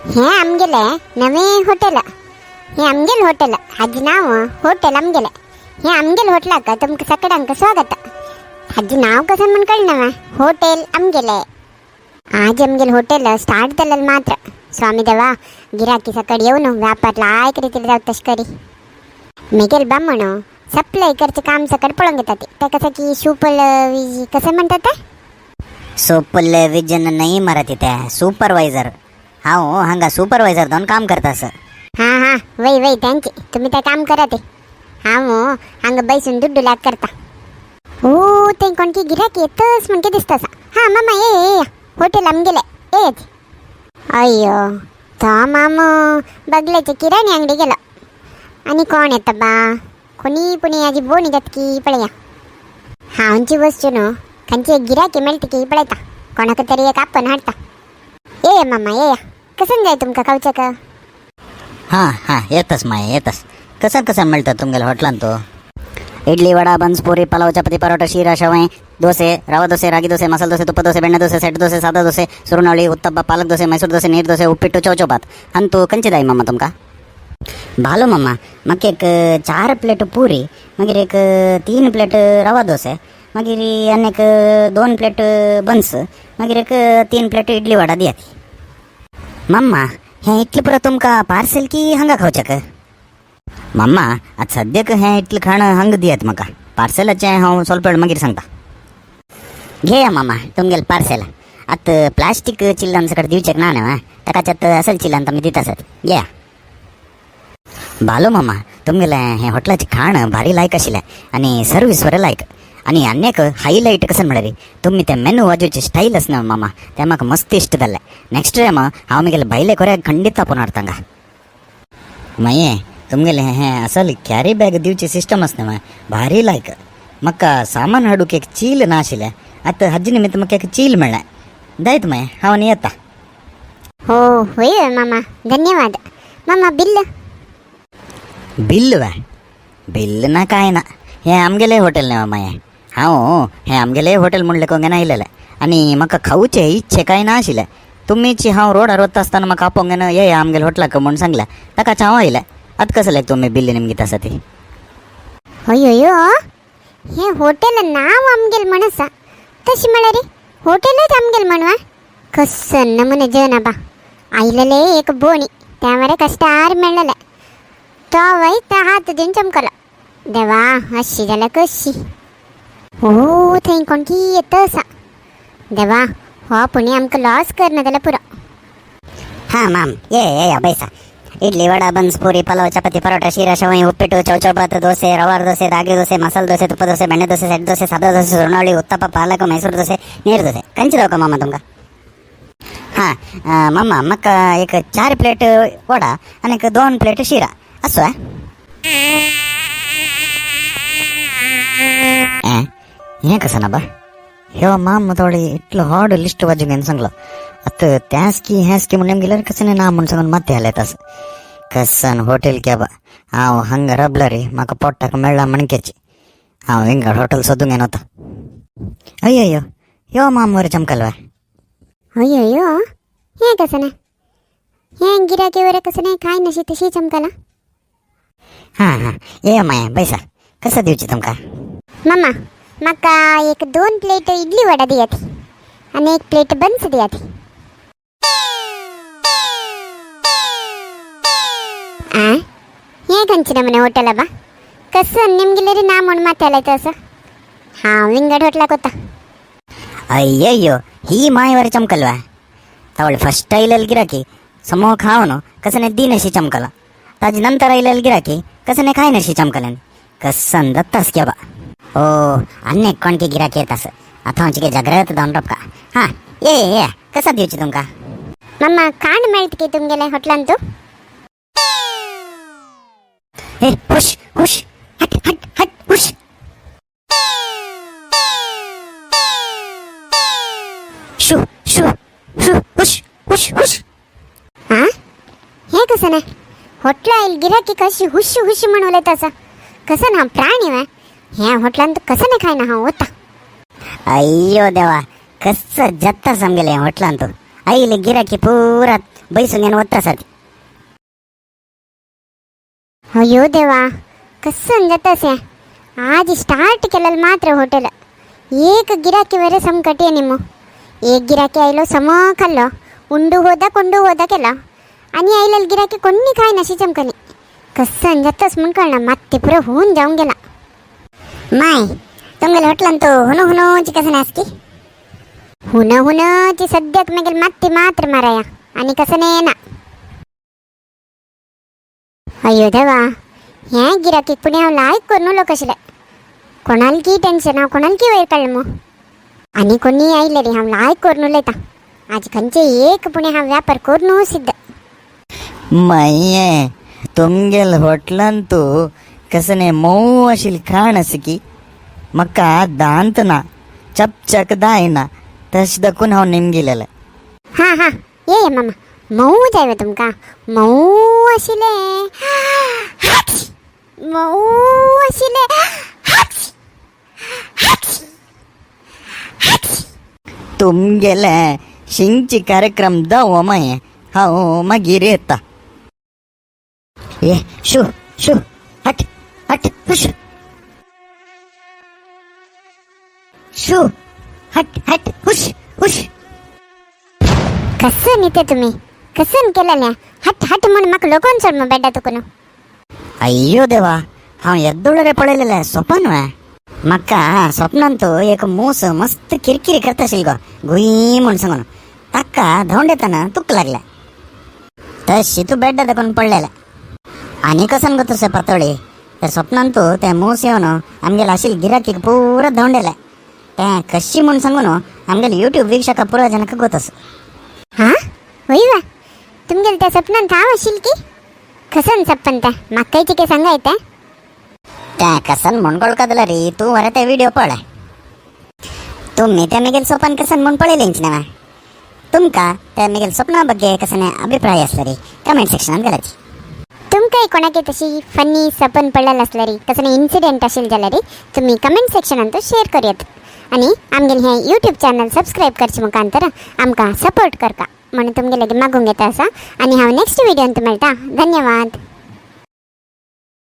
हे आमगेले नवे हॉटेल हे आमगेल हॉटेल हाजी नाव हॉटेल आमगेले हे आमगेल होटलाक तुमका सगळ्यांक स्वागत हाजी नाव कसं म्हण कळना होटेल आमगेले आज आमगेल होटेल स्टार्ट झालेलं मात्र स्वामी देवा गिराकी सकड येऊन व्यापार लायक रीतीला जाऊ तस्करी मेगेल बामण सप्लाय करचे काम सकड पळून घेतात ते कसं की सुपल कसं म्हणतात ते सुपरविजन नाही मराठी त्या सुपरवायझर हाव हंगा सुपरवायझर दोन काम करतास हां हां वै थँक्यू तुम्ही ते काम करा ते हां हंग बैसून दुड्डू लाग करता हो ते कोणती गिराकी येतच म्हणके दिसतासा हां मामा ये होटेल आमगेले येच अय्यो तो माम बगल्याचे किराणी अंगडी गेलो आणि कोण येतं बा कोणी पुणे आजी बोनी जात की पळया हांची वस्तू नो खंची एक गिराकी मिळते की पळयता कोणाक तरी एक आपण हाडता ये मामा ये कसं जाय तुमका खावचं का हां हां येतच माय येतच कसं कसं मिळतं तुमगेला हॉटलान तो इडली वडा बन्स पुरी पलाव चपाती परोठा शीरा शवाई दोसे रवा दोसे रागी दोसे मसाला दोसे ತುಪ್ಪ ದೋಸೆ ಬೆಣ್ಣೆ ದೋಸೆ ಸೆಟ್ ದೋಸೆ ಸಾದಾ ದೋಸೆ ಸುರುನವಳಿ ಉತ್ತಪ್ಪ ಪಾಲಕ್ ದೋಸೆ ಮೈಸೂರು ದೋಸೆ ನೀರು ದೋಸೆ ಉಪ್ಪಿಟ್ಟು चौचौभात अंतू कंचिदाई मम्मा तुमका भालो मम्मा मग एक 4 प्लेट पुरी मागीर एक 3 प्लेट रवा दोसे मागीर एक 2 प्लेट बन्स मागीर एक 3 प्लेट इडली वडा दियाती मम्मा हे इतलें पुरो तुमका पार्सल की हंगा खावचेक मम्मा आज सद्याक हें इतलें खाणं हंग दियात म्हाका पार्सलाचें हांव ಸ್ವಲ್ಪ वेळ मागीर सांगता घेया मामा तुमगेल पार्सल आत प्लास्टीक चिल्लान सकट दिवचेक ना न्हय ताकाच्यात असल चिल्लान तुमी दिता सर घे भालो मामा तुमगेलें हें हॉटेलाचें खाण भारी लायक आशिल्लें आनी सर्वीस बरें लायक आनी आनीक हायलायट कसन म्हळ्यार तुमी तें मेनू वाजोवची स्टायल आसा न्हय मामा तें म्हाका मस्त इश्ट जाल्लें नेक्स्ट टायम हांव म्हगेले बायले कोऱ्याक खंडीत तापोवन हाडतां माये तुमगेले हें असल कॅरी बॅग दिवची सिस्टम आसा न्हय भारी लायक म्हाका सामान हाडूक एक चील ना आशिल्लें आतां हाजे निमित्त म्हाका एक चील मेळ्ळें दायत माय हांव न्ही येता हो होय मामा धन्यवाद मामा बिल बिल वा बिल ना काय ना हें आमगेलें हॉटेल न्हय माये हांव हें आमगेलें हॉटेल म्हणलें कोंगेन आयलेलें आनी म्हाका खावचे इच्छे कांय ना आशिल्लें तुमीची हांव रोडार वता आसतना म्हाका आपोंगेन ये आमगेल्या हॉटेलाक म्हूण सांगलें ताकाच हांव आयलें आतां कसं लायक तुमी बिल्ल निमगीत आसा ती अयो हे हॉटेल नाव आमगेल म्हण आसा तशी म्हळ्यार हॉटेलच आमगेल म्हणवा कसं नमुने जेवण बा आयलेले एक बोणी त्यामुळे कष्टार मेळलेले तो वय त्या हात देऊन चमकलो देवा अशी जाल्यार कशी हो थंय कोणकी येत आसा देवा हो पुणी आमकां लॉस करना जाल्यार पुरो हां माम ये बैसा इडली वडा बन्स पूरी पलाव चपाती परोठा शीरा शवाई ಉಪ್ಪಿಟ್ಟು चौचौभात दोसे रवा दोसे रागी दोसे मसाला दोसे ತುಪ್ಪ दोसे ಬೆಣ್ಣೆ दोसे सेट दोसे सादा दोसे सुरणावळी उत्तप्ಪ पालक मैसूर दोसे ನೀರು दोसे कंचिदाव का मामा तुमका हां मामा म्हाका एक 4 प्लेट वडा आनी एक 2 प्लेट शिरा असो हें कसं ना बा ह्यो माम थोडी इतलो हॉड लिस्ट वाजून सांगलो आता त्याच की हेच की म्हणून गेल्यार कसं ना म्हणून सांगून माते आले तस कसन हॉटेल क्या बा हांव हंगा रबला रे म्हाका पोट्टाक मेळ्ळा मणक्याची हांव हिंगा हॉटेल सोदूंक येनोता अय्यो यो माम वर चमकलवा अयो हे कसं ना हे गिराकी वर कसं नाही काय नशी तशी चमकला हां ये माया बैसा कसं दिवची तुमका मामा म्हाका एक 2 प्लेट इडली वडा दियाती आणि 1 प्लेट बन्स दियाती हे खंयची नमुने हॉटेल बा कसं निमगेले रे ना म्हणून माथ्यालायचं असं हांव विंगड हॉटेलाक होता अय्यो ही मायवर चमकलवा तावळे फस्ट आयलेली गिराकी समोह खावनो कसने दीनशी चमकला ताजे नंतर आयलेली गिराकी कसने खायनशी चमकलेन कसन दत्तास क्या बा ओ अन्य कोणकी गिराकी येतास आता हांची जाग्रत जावन रोपका हां ये कसा दिवची तुमका मामा कांड मेळत की तुमगेले हॉटेलान तू ए हुश हुश हट हट हट हुश शू शू शू हुश हुश हुश हां हे कसं ना हॉटेल आयल गिराकी कशी हुश हुश म्हणून उलयता असा कसं ना प्राणी वा ह्या हॉटेलान तू कसं नाही खायना हांव होता अय्यो देवा कसं जत्ता समगेले हॉटेलान तू आईले गिराकी पुरात बैसून येऊन वत्ता साधी. अयो देवा कसं जातस आज स्टार्ट केलं मात्र हॉटेल एक गिराकी वरे समकटी निम्मो एक गिराकी आयलो सम खाल्लो उंडू होदा कोंडू होदा केला आणि आयलेल गिराकी कोणी काय नशी चमकली कसं जातस म्हणून कळना माते पुरं होऊन जाऊन गेला. माय तुमगेल हॉटेलान तो हुनो हुनोची कसं नासकी हुन ती सद्याक मगेल माते मात्र माराया आणि कसं नाही ना. अयो देवा हे गिराकी पुणे हांव लायक करून कशें कोणाल की टेन्शन हांव कोणाल की वयर काडलें मग आनी कोणी आयले रे हांव लायक करून उलयता आज खंयचे एक पुणे हांव व्यापार करून सिद्ध. माये तुमगेल होटलान तू कसने मऊ आशिल खाण आस की म्हाका दांत ना चपचक दायना तशें दाखून हांव निमगेलेलें. हां हां ये मामा मऊ जाय तुमकां मऊ आशिले मऊ आशिले तुमगेले शिंगची कार्यक्रम दाव माये हांव मागीर येता. ये शू शू हट हट हुश शू हट हट हुश हुश. कसं न्हिते तुमी कसं केलेलें हट हट म्हूण म्हाका लोकोन सोड मग बेड्डा तुकून. अय्यो देवा हांव येद्दोळे पळयलेलें स्वपन वे म्हाका स्वप्नान तो एक मूस मस्त किरकिरी करता आशिल्लो गो गुई म्हूण सांगून ताका धांवड येताना तुक लागल्या तशी तूं बेड्डा दाखोवन पडलेलें आनी कसन गो तशें पातोळी त्या स्वप्नान तूं तें मूस येवन आमगेले आशिल्ले गिराकीक पुरो धांवडेलें तें कशी म्हूण सांगून आमगेले यूट्यूब वीक्षकां पुरो जनाक गोतस. हां वय वा तुमगेल त्या सपनांत हांव आशिल्ली की कसन सपन तें म्हाका कितें सांगाय तें कसन म्हूण कळकदला रे तूं वरे ते व्हिडिओ पळय तुम्ही त्या मेगेल स्वप्न कसन म्हूण पळयलेंच ना तुमकां त्या मेगेल स्वप्ना बग्गे कसने अभिप्राय आसला रे कमेंट सेक्शनात घालाची. तुमकांय कोणाक तशी फनी सपन पडलेलं असलं रे कसं इन्सिडेंट असेल जाल्यार रे तुम्ही कमेंट सेक्शनात शेअर करूयात आणि आमगेल हे यूट्यूब चॅनल सबस्क्राईब करचे मुखांतर आमकां सपोर्ट करता म्हणून तुमगे लगे मागूंक येता आसा आणि हांव नेक्स्ट व्हिडिओन मेळटा. धन्यवाद.